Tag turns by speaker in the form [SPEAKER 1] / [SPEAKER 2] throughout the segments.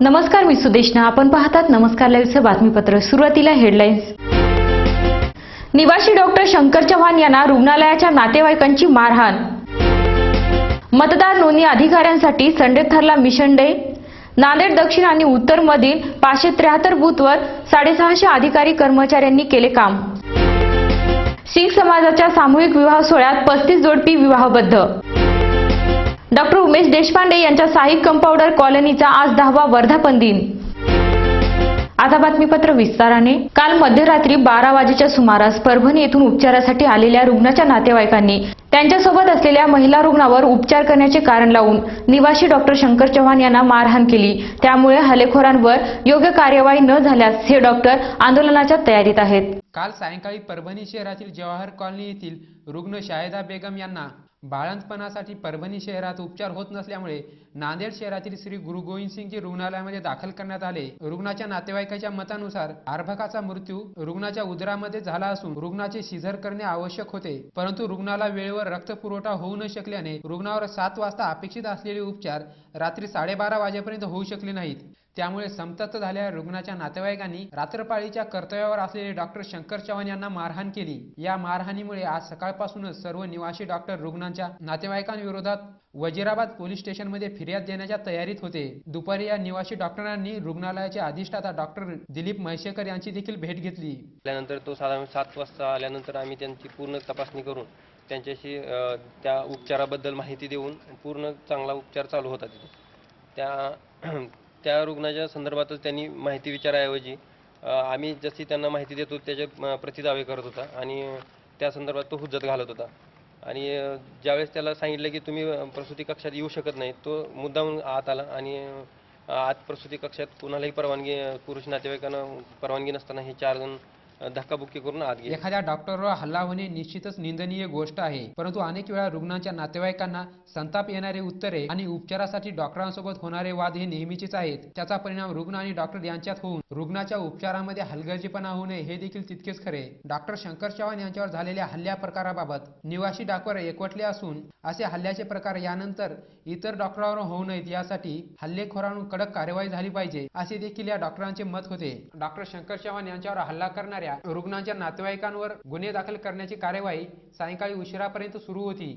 [SPEAKER 1] नमस्कार, मी सुदेशना. आपण पाहतात नमस्कार लाईव्हचं बातमीपत्र. सुरुवातीला हेडलाईन्स. निवासी डॉक्टर शंकर चव्हाण यांना रुग्णालयाच्या नातेवाईकांची मारहाण. मतदार नोंदणी अधिकाऱ्यांसाठी संडे ठरला मिशन डे. नांदेड दक्षिण आणि उत्तर मधील 573 बूथवर 650 अधिकारी कर्मचाऱ्यांनी केले काम. सिंग समाजाच्या सामूहिक विवाह सोहळ्यात 35 जोडपी विवाहबद्ध. डॉक्टर उमेश देशपांडे यांच्या साहिब कंपाऊंडर कॉलनीचा आज 10वा वर्धापन दिन. आता बातमीपत्र विस्ताराने. काल मध्यरात्री 12 वाजेच्या सुमारास परभणी येथून उपचारासाठी आलेल्या रुग्णाच्या नातेवाईकांनी त्यांच्यासोबत असलेल्या महिला रुग्णावर उपचार करण्याचे कारण लावून निवासी डॉक्टर शंकर चव्हाण यांना मारहाण केली. त्यामुळे हल्लेखोरांवर योग्य कार्यवाही न झाल्यास हे डॉक्टर आंदोलनाच्या तयारीत आहेत.
[SPEAKER 2] काल सायंकाळी परभणी शहरातील जवाहर कॉलनी येथील रुग्ण शाहिदा बेगम यांना बाळंतपणासाठी परभणी शहरात उपचार होत नसल्यामुळे नांदेड शहरातील श्री गुरु गोविंद सिंगजी रुग्णालयामध्ये दाखल करण्यात आले. रुग्णाच्या नातेवाईकाच्या मतानुसार अर्भकाचा मृत्यू रुग्णाच्या उदरामध्ये झाला असून रुग्णाचे सिझर करणे आवश्यक होते, परंतु रुग्णाला वेळेवर रक्तपुरवठा होऊ न शकल्याने रुग्णावर 7 वाजता अपेक्षित असलेले उपचार रात्री 12:30 वाजेपर्यंत होऊ शकले नाहीत. त्यामुळे संतप्त झालेल्या रुग्णाच्या नातेवाईकांनी रात्रपाळीच्या कर्तव्यावर असलेले डॉक्टर शंकर चव्हाण यांना मारहाण केली. या मारहाणीमुळे आज सकाळपासूनच सर्व निवासी डॉक्टर रुग्णांच्या नातेवाईकांविरोधात वजीराबाद पोलीस स्टेशनमध्ये फिर्याद देण्याच्या तयारीत होते. दुपारी या निवासी डॉक्टरांनी रुग्णालयाचे अधिष्ठाता डॉक्टर दिलीप म्हैसेकर यांची देखील भेट घेतली.
[SPEAKER 3] त्यानंतर तो साधारण 7 वाजता आल्यानंतर आम्ही त्यांची पूर्ण तपासणी करून त्यांच्याशी त्या उपचाराबद्दल माहिती देऊन पूर्ण चांगला उपचार चालू होता तिथे. त्या रुग्णाच्या संदर्भातच त्यांनी माहिती विचाराऐवजी आम्ही जशी त्यांना माहिती देतो त्याचे प्रतिदावे करत होता आणि त्या संदर्भात तो हुज्जत घालत होता. आणि ज्यावेळेस त्याला सांगितलं की तुम्ही प्रसूती कक्षात येऊ शकत नाही, तो मुद्दाम आत आला आणि आत प्रसूती कक्षात कुणालाही परवानगी, पुरुष नातेवाईकांना परवानगी नसताना हे 4 जण धक्काबुक्की करून आत गेले.
[SPEAKER 2] एखाद्या डॉक्टरवर हल्ला होणे निश्चितच निंदनीय गोष्ट आहे, परंतु अनेक वेळा रुग्णांच्या नातेवाईकांना संताप येणारे उत्तरे आणि उपचारासाठी डॉक्टरांसोबत होणारे वाद हे नेहमीचेच आहेत. त्याचा परिणाम रुग्ण आणि डॉक्टर यांच्यात होऊन रुग्णाच्या उपचारामध्ये हलगर्जीपणा होणे हे देखील तितकेच खरे. डॉक्टर शंकर चव्हाण यांच्यावर झालेल्या हल्ल्या प्रकाराबाबत निवासी डॉक्टर एकवटले असून असे हल्ल्याचे प्रकार यानंतर इतर डॉक्टरांवर होऊ नयेत यासाठी हल्लेखोरांवर कडक कार्यवाही झाली पाहिजे, असे देखील या डॉक्टरांचे मत होते. डॉक्टर शंकर चव्हाण यांच्यावर हल्ला करणाऱ्या रुग्णांच्या नातेवाईकांवर गुन्हे दाखल करण्याची कार्यवाही सायंकाळी उशिरापर्यंत सुरू होती.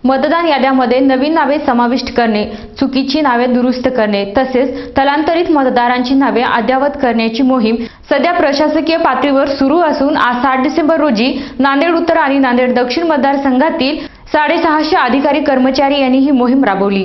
[SPEAKER 1] मतदान याद्यामध्ये नवीन नावे समाविष्ट करणे, चुकीची नावे दुरुस्त करणे तसेच स्थलांतरित मतदारांची नावे अद्ययावत करण्याची मोहीम सध्या प्रशासकीय पातळीवर सुरू असून आज 7 डिसेंबर रोजी नांदेड उत्तर आणि नांदेड दक्षिण मतदारसंघातील 650 अधिकारी कर्मचारी यांनी ही मोहीम राबवली.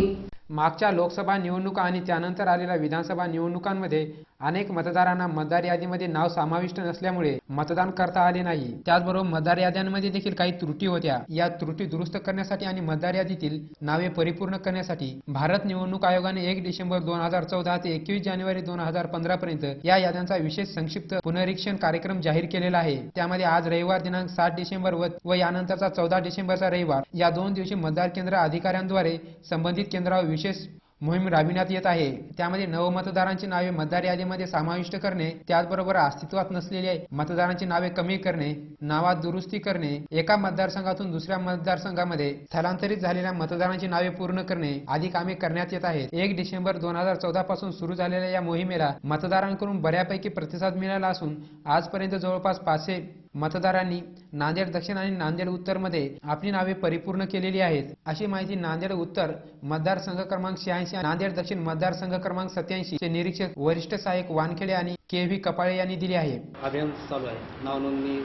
[SPEAKER 2] मागच्या लोकसभा निवडणुका आणि त्यानंतर आलेल्या विधानसभा निवडणुकांमध्ये अनेक मतदारांना मतदार यादीमध्ये नाव समाविष्ट नसल्यामुळे मतदान करता आले नाही. त्याचबरोबर मतदार याद्यांमध्ये देखील काही त्रुटी होत्या. या त्रुटी दुरुस्त करण्यासाठी आणि मतदार यादीतील नावे परिपूर्ण करण्यासाठी भारत निवडणूक आयोगाने 1 डिसेंबर 2014 ते 21 जानेवारी 2015 पर्यंत या याद्यांचा विशेष संक्षिप्त पुनरीक्षण कार्यक्रम जाहीर केलेला आहे. त्यामध्ये आज रविवार दिनांक 7 डिसेंबर व यानंतरचा 14 डिसेंबरचा रविवार या 2 दिवशी मतदार केंद्र अधिकाऱ्यांद्वारे संबंधित केंद्रावर विशेष मोहीम राबविण्यात येत आहे. त्यामध्ये नवमतदारांची नावे मतदार यादीमध्ये समाविष्ट करणे, त्याचबरोबर अस्तित्वात नसलेल्या मतदारांची नावे कमी करणे, नावात दुरुस्ती करणे, एका मतदारसंघातून दुसऱ्या मतदारसंघामध्ये स्थलांतरित झालेल्या मतदारांची नावे पूर्ण करणे आदी कामे करण्यात येत आहेत. 1 डिसेंबर 2014 पासून सुरू झालेल्या या मोहिमेला मतदारांकडून बऱ्यापैकी प्रतिसाद मिळाला असून आजपर्यंत जवळपास 500 मतदारांनी नांदेड दक्षिण आणि नांदेड उत्तर मध्ये आपली नावे परिपूर्ण केलेली आहेत, अशी माहिती नांदेड उत्तर मतदारसंघ क्रमांक 86, नांदेड दक्षिण मतदारसंघ क्रमांक 87 चे निरीक्षक वरिष्ठ सहाय्यक वानखेडे आणि KV कपाळे यांनी दिली आहे.
[SPEAKER 4] अभियान चालू आहे, नाव नोंदणी,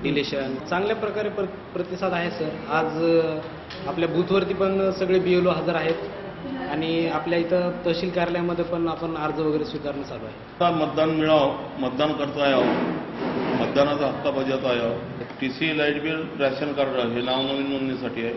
[SPEAKER 4] डिलेशन चांगल्या प्रकारे प्रतिसाद आहे सर. आज आपल्या बूथवरती पण सगळे BLO हजर आहेत आणि आपल्या इथं तहसील कार्यालयामध्ये पण आपण अर्ज वगैरे स्वीकारणं चालू आहे.
[SPEAKER 5] मतदान मिळावं, मतदान करता यावं, मतदानाचा हक्क बजावता यावं. TC, light bill, ration card हे नाव नवीन नोंदणीसाठी आहे.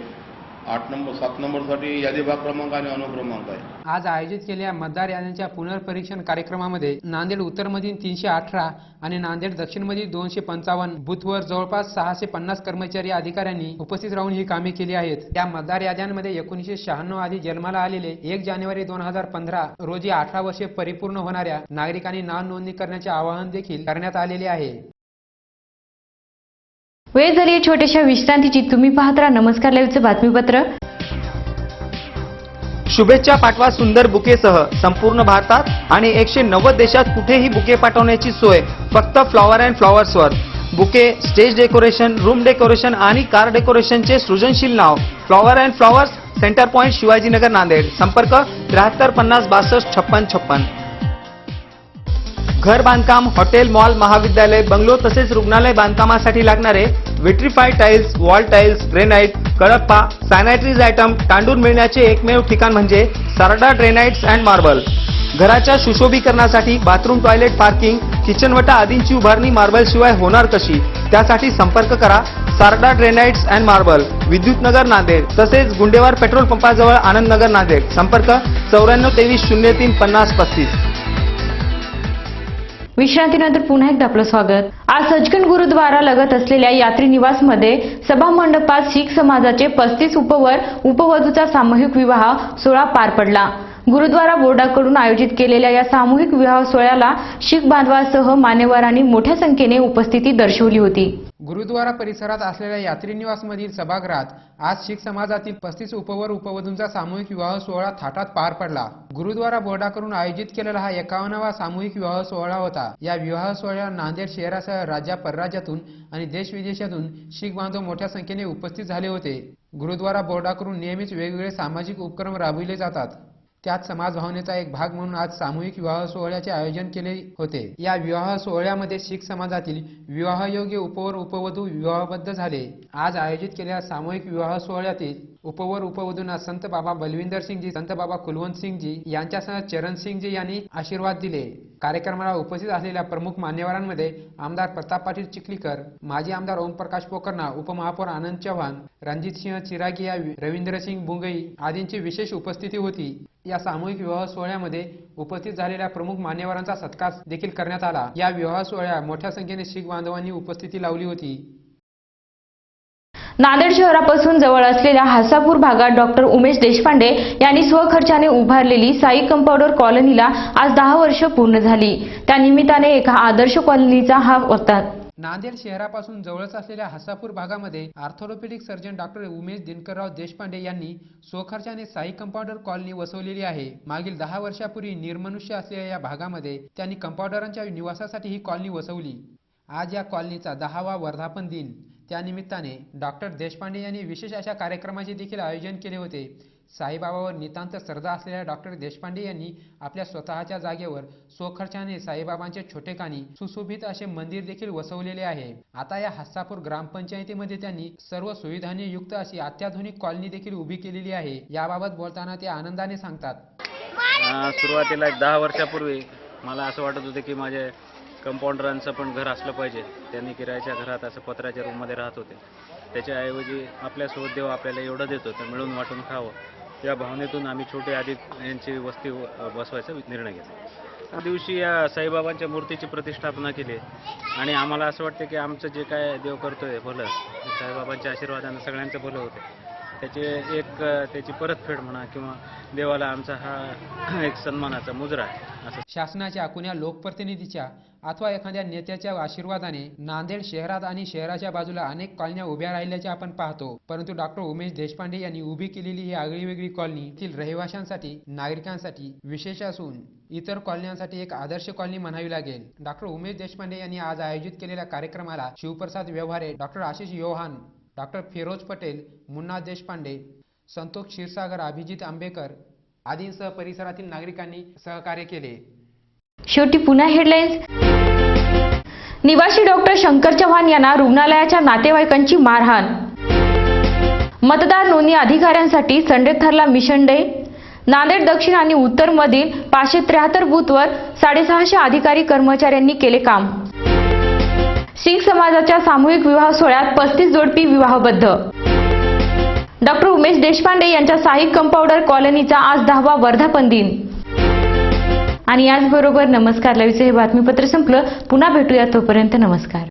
[SPEAKER 5] 8 नंबर 7 नंबरसाठी यादी भाग क्रमांक आणि अनुक्रमांक आहे.
[SPEAKER 2] आज आयोजित केलेल्या मतदार याद्यांच्या पुनर्परीक्षण कार्यक्रमामध्ये नांदेड उत्तरमधील 318 आणि नांदेड दक्षिणमधील 255 बूथवर जवळपास 650 कर्मचारी अधिकाऱ्यांनी उपस्थित राहून ही कामे केली आहेत. या मतदार याद्यांमध्ये 1996 आधी जन्माला आलेले 1 जानेवारी 2015 रोजी 18 वर्षे परिपूर्ण होणाऱ्या नागरिकांनी नाव नोंदणी करण्याचे आवाहन देखील करण्यात आलेले आहे.
[SPEAKER 1] वेळ झाली छोट्याशा विश्रांतीची. तुम्ही पाहत राहा नमस्कार लाईव्हचं बातमीपत्र.
[SPEAKER 6] शुभेच्छा पाठवा सुंदर बुकेसह संपूर्ण भारतात आणि 190 देशात कुठेही बुके पाठवण्याची सोय फक्त फ्लॉवर अँड फ्लॉवर्सवर. Bouquet, stage decoration, room decoration आणि कार डेकोरेशनचे सृजनशील नाव flower and flowers, centre point, Shivajinagar, Nanded. संपर्क 73 50 62 56 56. घर बांधकाम, हॉटेल, मॉल, महाविद्यालय, बंगलो तसेच रुग्णालय बांधकामासाठी लागणारे vitrified tiles, wall tiles, granite, Kadappa, sanitaries item तांडून मिळण्याचे एकमेव ठिकाण म्हणजे सारडा ग्रेनाइट्स अँड मार्बल. घराच्या सुशोभीकरणासाठी बाथरूम, टॉयलेट, पार्किंग, किचनवटा आदींची उभारणी मार्बल शिवाय होणार कशी? त्यासाठी संपर्क करा Sarda granites and marble, Vidyutnagar, Nanded. तसेच गुंडेवार पेट्रोल पंपाजवळ, आनंदनगर, नांदेड. संपर्क 94 23 03 50 35.
[SPEAKER 1] विश्रांतीनंतर पुन्हा एकदा आपलं स्वागत. आज सचखंड गुरुद्वारा लगत असलेल्या यात्री निवासमध्ये सभा मंडपात शीख समाजाचे 35 उपवधूचा सामूहिक विवाह सोहळा पार पडला. गुरुद्वारा बोर्डाकडून आयोजित केलेल्या या सामूहिक विवाह सोहळ्याला शीख बांधवांसह मान्यवरांनी मोठ्या संख्येने उपस्थिती दर्शवली होती.
[SPEAKER 2] गुरुद्वारा परिसरात असलेल्या यात्री निवासमधील सभागृहात आज शीख समाजातील 35 उपवधूंचा सामूहिक विवाह सोहळा थाटात पार पडला. गुरुद्वारा बोर्डाकडून आयोजित केलेला हा 51वा सामूहिक विवाह सोहळा होता. या विवाह सोहळ्याला नांदेड शहरासह राज्या परराज्यातून आणि देश विदेशातून शीख बांधव मोठ्या संख्येने उपस्थित झाले होते. गुरुद्वारा बोर्डाकडून नेहमीच वेगवेगळे सामाजिक उपक्रम राबविले जातात. त्यात समाज भावनेचा एक भाग म्हणून आज सामूहिक विवाह सोहळ्याचे आयोजन केले होते. या विवाह सोहळ्यामध्ये शीख समाजातील विवाहयोग्य उपवधू विवाहबद्ध झाले. आज आयोजित केलेल्या सामूहिक विवाह सोहळ्यातील उपवधूंना संत बाबा बलविंदर सिंगजी, संत बाबा कुलवंत सिंगजी यांच्यासह चरण सिंगजी यांनी आशीर्वाद दिले. कार्यक्रमाला उपस्थित असलेल्या प्रमुख मान्यवरांमध्ये आमदार प्रताप पाटील चिखलीकर, माजी आमदार ओमप्रकाश पोकर्णा, उपमहापौर आनंद चव्हाण, रणजितसिंह चिरागिया, रवींद्रसिंग बुंगई आदींची विशेष उपस्थिती होती. या सामूहिक विवाह सोहळ्यामध्ये उपस्थित झालेल्या प्रमुख मान्यवरांचा सत्कार देखील करण्यात आला. या विवाह सोहळ्यात मोठ्या संख्येने शीख बांधवांनी उपस्थिती लावली होती.
[SPEAKER 1] नांदेड शहरापासून जवळ असलेल्या हासापूर भागात डॉक्टर उमेश देशपांडे यांनी स्वखर्चाने उभारलेली साई कंपाऊंडर कॉलनीला आज 10 वर्ष पूर्ण झाली. त्यानिमित्ताने एका आदर्श कॉलनीचा हा होता.
[SPEAKER 2] नांदेड शहरापासून जवळच असलेल्या हासापूर भागामध्ये orthopaedic surgeon doctor Umesh Dinkarrao Deshpande यांनी स्वखर्चाने साई कंपाऊंडर कॉलनी वसवलेली आहे. मागील 10 वर्षापूर्वी निर्मनुष्य असलेल्या या भागामध्ये त्यांनी कंपाऊंडरांच्या निवासासाठी ही कॉलनी वसवली. आज या कॉलनीचा 10वा वर्धापन दिन. त्यानिमित्ताने डॉक्टर देशपांडे यांनी विशेष अशा कार्यक्रमाचे देखील आयोजन केले होते. साईबाबावर नितांत श्रद्धा असलेल्या डॉक्टर देशपांडे यांनी आपल्या स्वतःच्या जागेवर स्वखर्चाने साईबाबांचे छोटेखानी सुशोभित असे मंदिर देखील वसवलेले आहे. आता या हासापूर ग्रामपंचायतीमध्ये त्यांनी सर्व सुविधांनी युक्त अशी अत्याधुनिक कॉलनी देखील उभी केलेली आहे. याबाबत बोलताना ते आनंदाने सांगतात.
[SPEAKER 7] सुरुवातीला एक 10 वर्षापूर्वी मला असं वाटत होतं की माझे कंपाऊंडरांचं पण घर असलं पाहिजे. त्यांनी किरायाच्या घरात असं पत्र्याच्या रूममध्ये राहत होते. त्याच्याऐवजी आपल्यासोबत देव आपल्याला एवढं देतो तर मिळून वाटून खावं या भावनेतून आम्ही छोटे आधी यांची वस्ती बसवायचा निर्णय घेतला. त्या दिवशी या साईबाबांच्या मूर्तीची प्रतिष्ठापना केली आणि आम्हाला असं वाटतं की आमचं जे काय देव करतोय भलं, साईबाबांच्या आशीर्वादाने सगळ्यांचं भलं होतं. त्याची परतफेड म्हणा किंवा देवाला आमचा हा एक सन्मानाचा मुजरा आहे. असं
[SPEAKER 2] शासनाच्या कुण्या लोकप्रतिनिधीच्या अथवा एखाद्या नेत्याच्या आशीर्वादाने नांदेड शहरात आणि शहराच्या बाजूला अनेक कॉलन्या उभ्या राहिल्याचे आपण पाहतो. परंतु डॉक्टर उमेश देशपांडे यांनी उभी केलेली ही आगळीवेगळी कॉलनी तील रहिवाशांसाठी, नागरिकांसाठी विशेष असून इतर कॉलन्यांसाठी एक आदर्श कॉलनी म्हणावी लागेल. डॉक्टर उमेश देशपांडे यांनी आज आयोजित केलेल्या कार्यक्रमाला शिवप्रसाद व्यवहारे, डॉक्टर आशिष योहान, डॉक्टर फिरोज पटेल, मुन्ना देशपांडे, संतोष क्षीरसागर, अभिजित आंबेकर आदींसह परिसरातील नागरिकांनी सहकार्य केले.
[SPEAKER 1] शेवटी पुन्हा हेडलाईन्स. निवासी डॉक्टर शंकर चव्हाण यांना रुग्णालयाच्या नातेवाईकांची मारहाण. मतदार नोंदणी अधिकाऱ्यांसाठी संडे ठरला मिशन डे. नांदेड दक्षिण आणि उत्तर मधील 573 बूथवर 650 अधिकारी कर्मचाऱ्यांनी केले काम. शीख समाजाच्या सामूहिक विवाह सोहळ्यात 35 जोडपी विवाहबद्ध. डॉक्टर उमेश देशपांडे यांच्या साई कंपाऊंडर कॉलनीचा आज 10वा वर्धापन दिन. आणि याचबरोबर नमस्कार लाईव्हचे हे बातमीपत्र संपलं. पुन्हा भेटूया, तोपर्यंत नमस्कार.